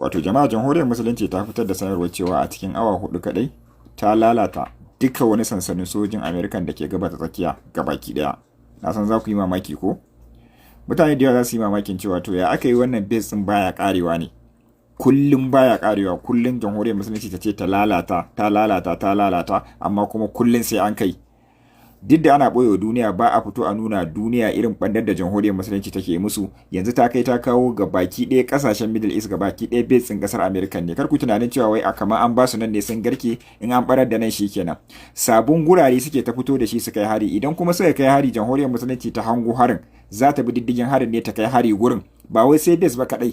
Wato jama'a jamhuriyar musulunci ta fitar da sanarwar cewa a cikin awa 4 kadai ta lalata duka wani sansanin sojin Amerikan da ke gaba ta tsakiya gabaki daya. Na san za ku yi mamaki ko? Mutane da yawa za su yi mamakin cewa to ya aka yi wannan base din baya karewa ne. Kullum baya karewa, kullum jamhuriyar musulunci ta ce ta lalata amma kuma kullum sai an kai. Duk da ana ɓoye duniya ba a fito a nuna duniya irin ɓandar da jamhuriyar musulunci take musu, yanzu ta kai ta kawo ga baki ɗaya ƙasashen Middle East ga baki ɗaya base ɗin ƙasar America ne. Kar ku tunanin cewa wai a kamar an ba su nan ne sun garke, in an ɓarar da nan shi kenan. Sabon gurare suke ta fito da shi su kai hari, idan kuma suka kai hari jamhuriyar musulunci ta hango harin za ta bi diddigin harin ne ta kai hari gurin, ba wai sai base ba kaɗai.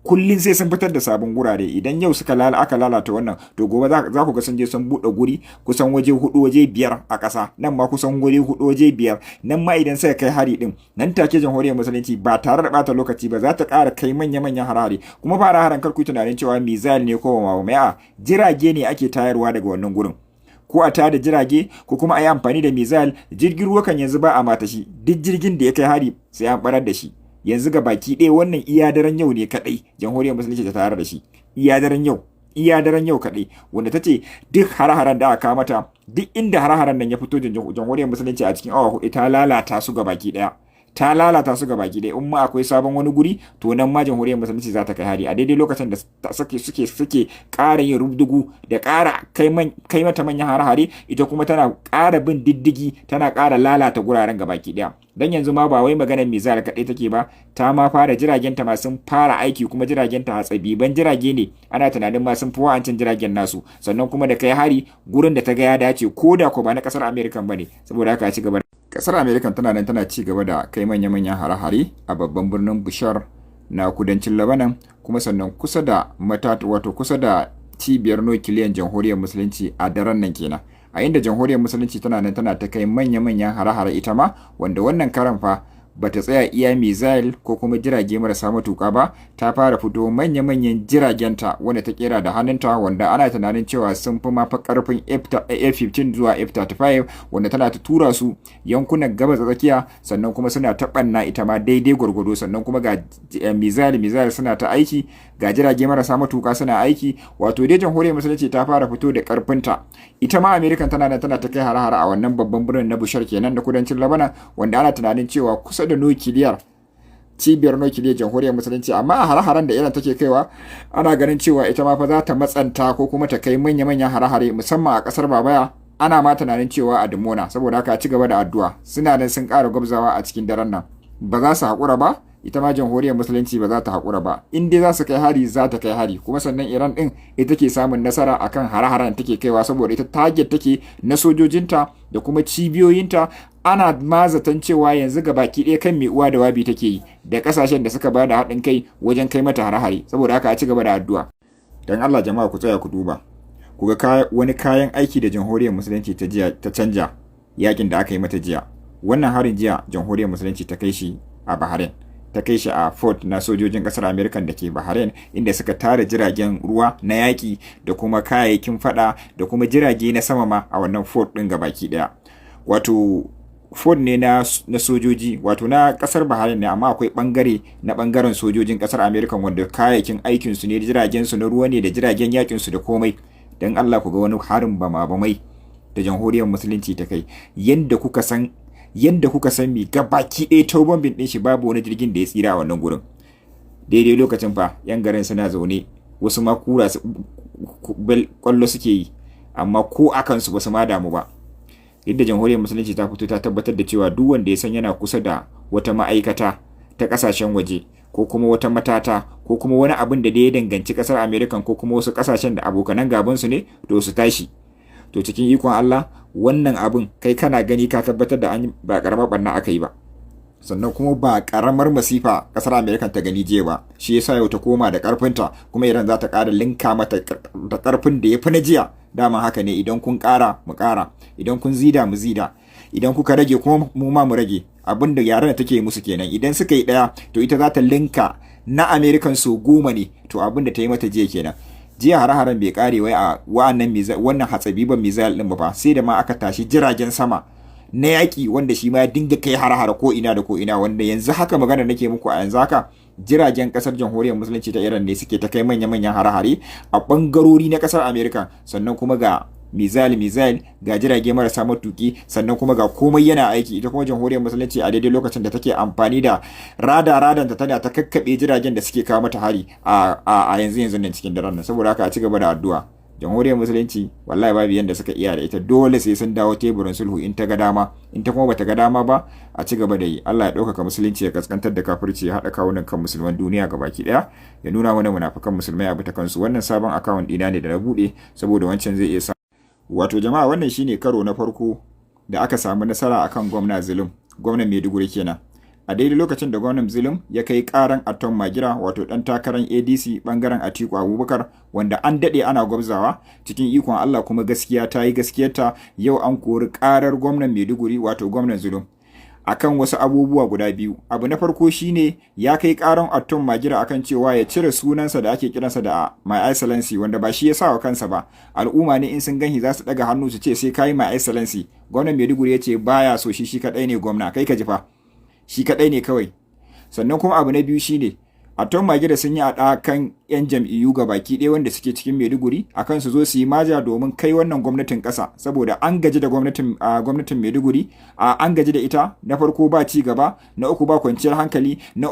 Kullum sai sun fitar da sabon gurare, idan yau aka lalata wannan to gobe za ku ga sun je sun buɗe guri kusan waje 4 waje 5 a ƙasa, nan ma kusan guri 4 waje 5, nan ma idan sai kai hari din nan take jamhuriyar musulunci ba tare da bata lokaci ba za ta ƙara kai manya-manyan harare. Kuma fara haran karku tunanin cewa mizal ne ko mamaya, jirage ne ake tayarwa daga wannan gurin, ko a tada jirage ko kuma a yi amfani da mizal. Jirgin ruwa kan yanzu ba a mata shi, duk jirgin da ya kai hari sai an barar da shi. Yanzu ga baki ɗaya wannan iya daren yau ne kaɗai jamhuriyar musulunci ta tare da shi, iya daren yau kaɗai, wanda ta ce duk hare-haren da aka mata, duk inda hare-haren nan ya fito jamhuriyar musulunci a cikin awa 4 ta lalata su ga baki ɗaya. In ma akwai sabon wani guri to nan ma jamhuriyar musulunci za ta kai hari a daidai lokacin da suke ƙara yin rubdugu da ƙara kai mata manyan hare-hare, ita kuma tana ƙara bin diddigi, tana ƙara lalata guraren ga baki ɗaya. Dan yanzu ma ba wai maganar mizal kaɗai take ba, ta ma fara jiragenta ma sun fara aiki, kuma jiragenta hatsabiban jirage ne, ana tunanin ma sun fi wa'ancin jiragen nasu. Sannan kuma da kai hari gurin da ta ga ya dace, ko da ko ba na ƙasar Amerikan ba ne, saboda haka ci gaba. Kasar Amerika tana ci gaba da kai manya-manyan hare-hare a babban birnin Bushar na kudancin Lebanon, kuma sannan kusa da cibiyar nukiliyan jamhuriyar musulunci a daren nan kenan. A inda jamhuriyar musulunci tana ta kai manya-manyan hare-hare ita ma, wanda wannan karan fa bata tsaya iya missile ko kuma jirage marasa matuka ba, ta fara fito manya-manyan jiragenta wanda ta kera da hannunta, wanda ana tunanin cewa sun fi mafa karfin F-15 zuwa F-35, wanda tana ta tura su yankunan gabas tsakiya, sannan kuma suna ta ɓanna ita ma daidai gwargwado. Sannan kuma ga missile suna ta aiki, ga jirage marasa matuka suna aiki. Wato dai jamhuriyar musulunci ta fara fito da karfinta. Ita ma American tana ta kai hare-hare a wannan babban birnin na Bushar kenan da kudancin Lebanon, wanda ana tunanin cewa kusa da nukiliyar cibiyar nukiliyar jamhuriyar musulunci. Amma a hare-haren da Iran take kaiwa, ana ganin cewa ita ma fa za ta matsanta ko kuma ta kai manya-manyan hare-hare musamman a kasar Babaya. Ana ma tunanin cewa a Dimona, saboda haka ci gaba da addu'a. Suna nan sun ƙara gwabzawa a cikin daren nan, ba za su haƙura ba. Ita ma jamhuriyar musulunci ba za ta haƙura ba, in dai za su kai hari za ta kai hari. Kuma sannan Iran ɗin ita ke samun nasara akan hare-haren take kaiwa, saboda ita target take na sojojinta da kuma cibiyoyinta. Ana mazatan cewa yanzu ga baki ɗaya kan mai uwa da wabi take yi da ƙasashen da suka bada haɗin kai wajen kai mata hare-hare. Saboda haka a ci gaba da addu'a. Dan Allah jama'a ku tsaya ku duba, ku ga wani kayan aiki da jamhuriyar musulunci ta canja yakin da aka yi mata jiya. Wannan harin jiya jamhuriyar musulunci ta kai shi a Bahrain, ta kai shi a fort na sojojin kasar Amerika da ke Bahrain, inda suka tara jiragen ruwa na yaƙi da kuma kayayyakin fada da kuma jirage na sama ma a wannan fort ɗin gabaki ɗaya. Wato fort ne na sojoji, wato na kasar Bahrain ne, amma akwai bangaren sojojin kasar Amerika wanda kayayyakin aikin su ne, jiragen su na ruwa ne da jiragen yakin su da komai. Dan Allah ku ga wani harin bama-bamai da jamhuriyar musulunci ta kai, yanda kuka san mi gabaki ɗaya ta bombin ɗin shi babu wani jirgin da ya tsira a wannan gurin. Daidai lokacin fa yan garin suna zaune, wasu ma kura kwallo suke yi, amma ko akan su basu ma damu ba. Yadda jamhuriyar musulunci ta fito ta tabbatar da cewa duk wanda ya san yana kusa da wata ma'aikata ta kasashen waje, ko kuma wata matata, ko kuma wani abin da ya danganci kasar American ko kuma wasu kasashen da abokanan gaban su ne, to su tashi. To cikin ikon Allah wannan abin kai kana gani ka tabbatar da ba karamar barna aka yi ba, sannan kuma ba karamar masifa kasar Amerika ta gani jiya ba. Shi yasa yau ta koma da karfinta, kuma Iran za ta ƙara linka mata da karfin da ya fi na jiya. Dama haka ne, idan kun ƙara mu ƙara, idan kun zida mu zida, idan kuka rage kuma mu ma mu rage. Abin da yaran da take musu kenan, idan suka yi ɗaya to ita za ta linka na Amerikan so 10 ne. To abin da ta yi mata jiya kenan. Jiya hare-haren bai kare wai a wannan hatsabiban mizal din ba, sai da ma aka tashi jiragen sama na yaƙi wanda shi ma ya dinga kai hare-hare ko ina da ko ina, wanda yanzu haka magana nake muku a yanzu haka jiragen kasar jamhuriyar musulunci ta Iran ne suke ta kai manya-manyan hare-hare a bangarori na kasar Amerika, sannan kuma ga mizal ga jirage marasa matuki, sannan kuma ga komai yana aiki. Ita kuma jamhuriyar musulunci a daidai lokacin da take amfani da radan ta tana ta kakkaɓe jiragen da suke kawo mata hari a yanzu nan cikin daren nan. Saboda haka a ci gaba da addu'a. Jamhuriyar musulunci wallahi babu yanda suka iya da ita, dole sai sun dawo teburin sulhu in ta ga dama, in ta kuma bata ga dama ba a ci gaba da yi. Allah ya ɗaukaka musulunci, ya kaskantar da kafirci, ya haɗa kawunan kan musulman duniya gabaki ɗaya, ya nuna mana munafukan musulmai a bita kansu. Wannan sabon akawun ɗina ne da na buɗe saboda wancan zai iya sa. Wato jama'a, wannan shine karo na farko da aka samu nasara akan gwamna Zulum, gwamnan Maiduguri kenan. A daidai lokacin da gwamnan Zulum ya kai karan Atom Magira, wato dan takarar ADC bangaren Atiku Abubakar, wanda an dade ana gwabzawa, cikin ikon Allah kuma gaskiya ta yi gaskiyarta. Yau an kori karar gwamnan Maiduguri, wato gwamnan Zulum, akan wasu abubuwa guda biyu. Abu na farko shine ya kai karan Atom Magira akan cewa ya cire sunansa da ake kiransa da My Excellency, wanda ba shi ya sa wa kansa ba. Al'umma ne in sun ganshi za su daga hannu su ce sai kai My Excellency. Gwamnan Maiduguri ya ce baya so, shi kadai ne gwamna. Kai ka ji fa, shi kadai ne kawai. Sannan kuma abu na biyu shine Atom Magira sun yi kan 'yan jam'iyyu ga baki ɗaya wanda suke cikin Maiduguri akan su zo su yi maja domin kai wannan gwamnatin ƙasa, saboda an gaji da gwamnatin Maiduguri, an gaji da ita. Na farko ba ci gaba, na uku ba kwanciyar hankali, na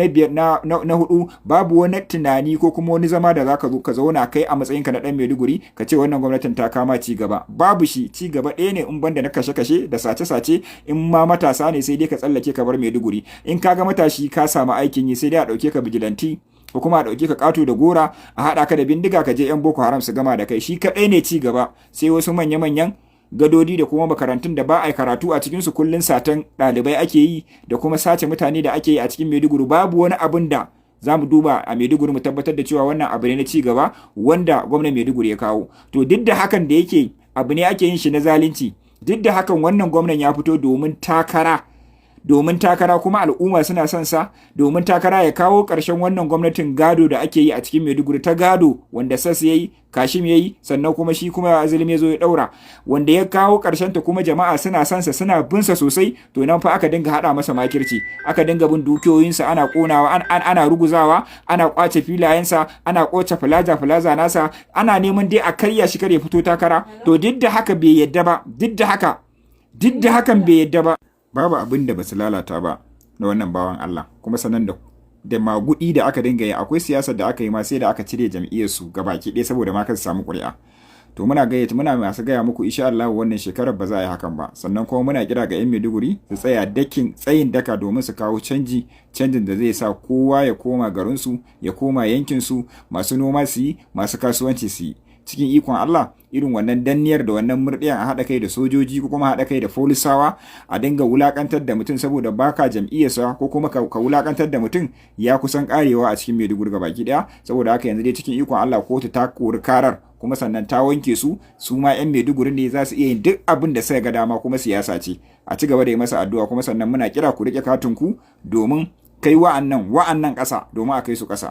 biyar na hudu babu wani tunani ko kuma wani zama da zaka zo ka zauna kai a matsayinka na dan Maiduguri ka ce wannan gwamnatin ta kama ci gaba. Babu shi, ci gaba ɗaya ne in banda na kashe-kashe da sace-sace. In ma matasa ne sai dai ka tsallake ka bar Maiduguri. In ka ga matashi ka samu aikin yi sai dai a ɗauke ka bijilanti, ko kuma a ɗauke ka ƙato da gora a haɗa ka da bindiga ka je 'yan Boko Haram su gama da kai. Shi kaɗai ne ci gaba. Sai wasu manya-manyan gadodi da kuma makarantun da ba a yi karatu a cikinsu, kullum satan ɗalibai ake yi da kuma sace mutane da ake yi a cikin Maiduguri. Babu wani abin da za mu duba a Maiduguri mu tabbatar da cewa wannan abu ne na ci gaba wanda gwamnan Maiduguri ya kawo. To duk da hakan da yake abu ne ake yin shi na zalunci, duk da hakan wannan gwamnan ya fito domin takara kuma al'umma suna son sa, domin takara ya kawo ƙarshen wannan gwamnatin gado da ake yi a cikin Maiduguri, ta gado wanda Sas yayi, Kashim yayi, sannan kuma shi kuma Azulum ya zo ya daura, wanda ya kawo ƙarshen ta kuma jama'a suna son sa, suna bin sa sosai. To nan fa aka dinga hada masa makirci, aka dinga bin dukiyoyinsa, ana konawa, ana ruguzawa, ana kwace filayensa, ana kwace plaza nasa, ana neman dai a karya shi kare fito takara. To duk da haka bai yadda ba, duk da hakan bai yadda ba. Babu abin da basu lalata ba na wannan bawan Allah, kuma sanan da magudi da aka dinga yi. Akwai siyasar da aka yi ma sai da aka cire jam'iyyar su gabaki ɗaya saboda ma kan samu ƙuri'a. To muna masu gaya muku insha Allah wannan shekarar ba za a yi hakan ba. Sannan kuma muna kira ga 'yan Maiduguri su tsaya tsayin daka domin su kawo canjin da zai sa kowa ya koma garinsu, ya koma yankinsu, masu noma su yi, masu kasuwanci su yi. Cikin ikon Allah, irin wannan danniyar da wannan murɗiyan a haɗa kai da sojoji ko kuma haɗa kai da folisawa a dinga wulakantar da mutum saboda baka jam'iyyarsa, ko kuma ka wulakantar da mutum, ya kusan karewa a cikin Maiduguri baki ɗaya. Saboda haka yanzu dai cikin ikon Allah kotu ta kori karar, kuma sannan ta wanke su ma 'yan Maiduguri ne za su iya yin duk abin da suka ga dama, kuma siyasa ce. A ci gaba da yi masa addu'a, kuma sannan muna kira ku rike katinku domin kai wa'annan ƙasa, domin a kai su ƙasa.